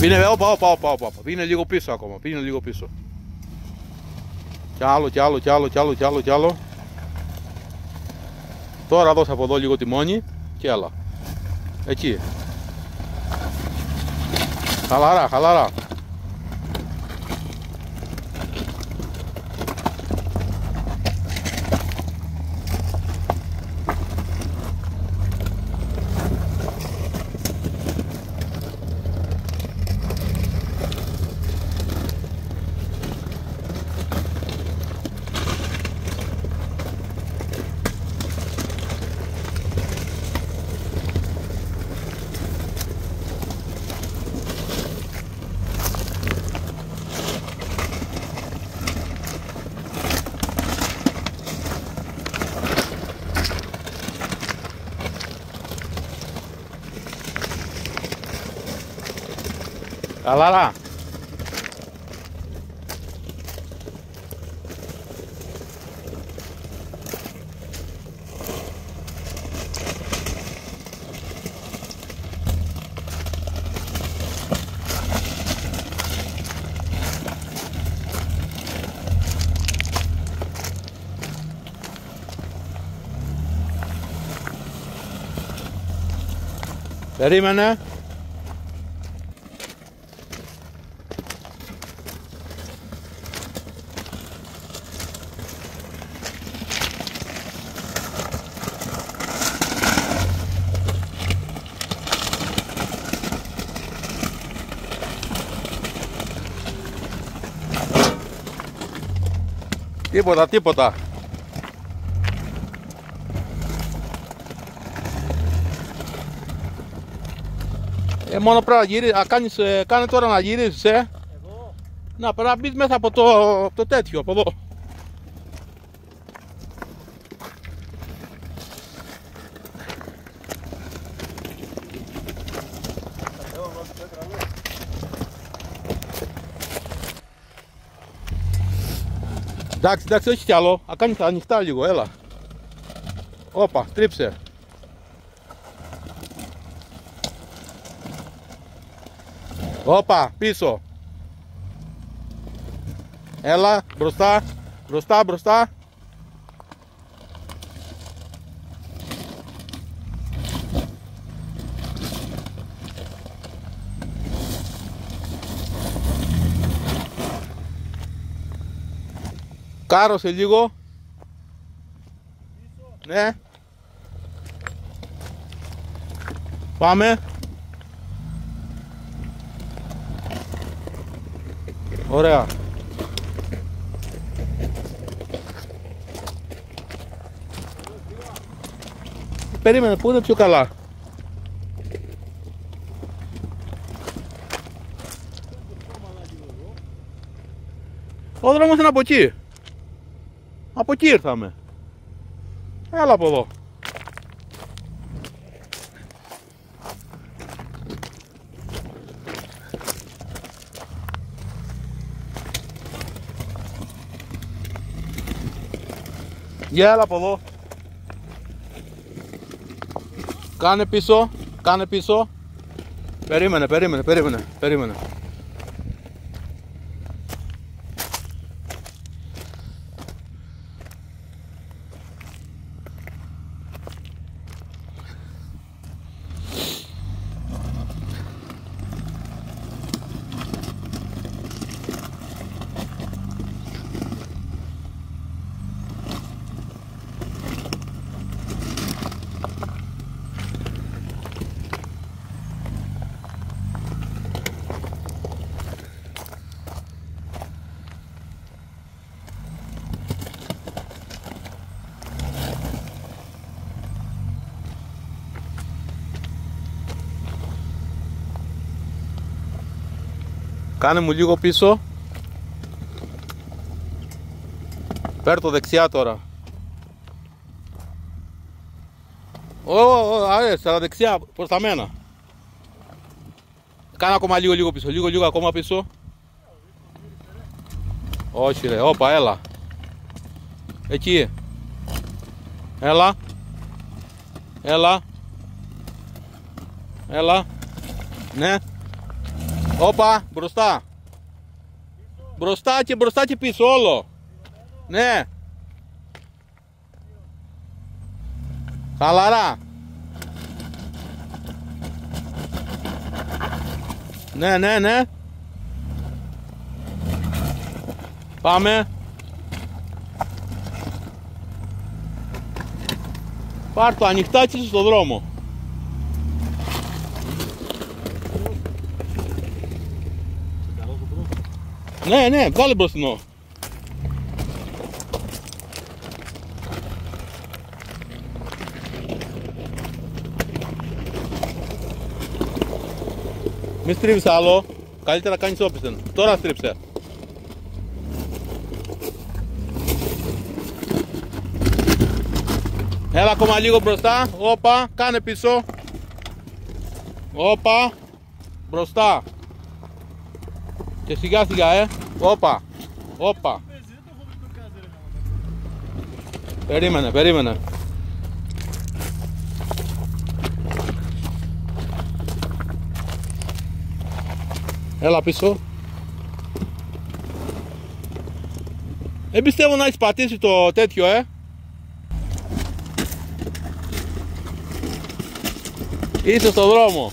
Πήγαινε, όπα. Πήγαινε λίγο πίσω ακόμα, πήγαινε λίγο πίσω. Κι άλλο. Τώρα δώσε από εδώ λίγο τιμόνι και έλα. Εκεί. Χαλαρά. Χαλαρά. Περίμενε. Τίποτα. Μόνο πρέπει να γυρίσεις, κάνε τώρα να γυρίσεις, Εδώ. Να, πρέπει να μπεις μέσα από το τέτοιο, από εδώ. Εντάξει, όχι κι άλλο. Να κάνεις ανοιχτά λίγο, έλα. Όπα, στρίψε. Όπα, πίσω. Έλα, μπροστά. Κάρωσε λίγο. Ναι. Πάμε. Ωραία. Περίμενε, πού είναι πιο καλά. Ο δρόμος είναι από εκεί. Από εκεί ήρθαμε. Έλα από εδώ. Για έλα από εδώ. Κάνε πίσω. Περίμενε. Κάνε μου λίγο πίσω. Πέρ' το δεξιά τώρα. Στα δεξιά, προς τα μένα. Κάνε ακόμα λίγο πίσω, λίγο ακόμα πίσω. Όχι ρε, όπα, έλα. Εκεί. Έλα. Ναι. Όπα, μπροστά. Μπροστά και πίσω όλο. Ναι. Χαλαρά. Ναι. Πάμε. Πάρ' το ανοιχτά και είσαι στο δρόμο. Ναι, βγάλε μπροστινό. Μη στρίβεις άλλο. Καλύτερα κάνεις όπισθεν. Τώρα στρίψε. Έλα ακόμα λίγο μπροστά. Όπα, κάνε πίσω. Όπα. Μπροστά. Και σιγά σιγά, Όπα. Περίμενε. Έλα πίσω. Δεν πιστεύω να έχεις πατήσει το τέτοιο, Είσαι στο δρόμο.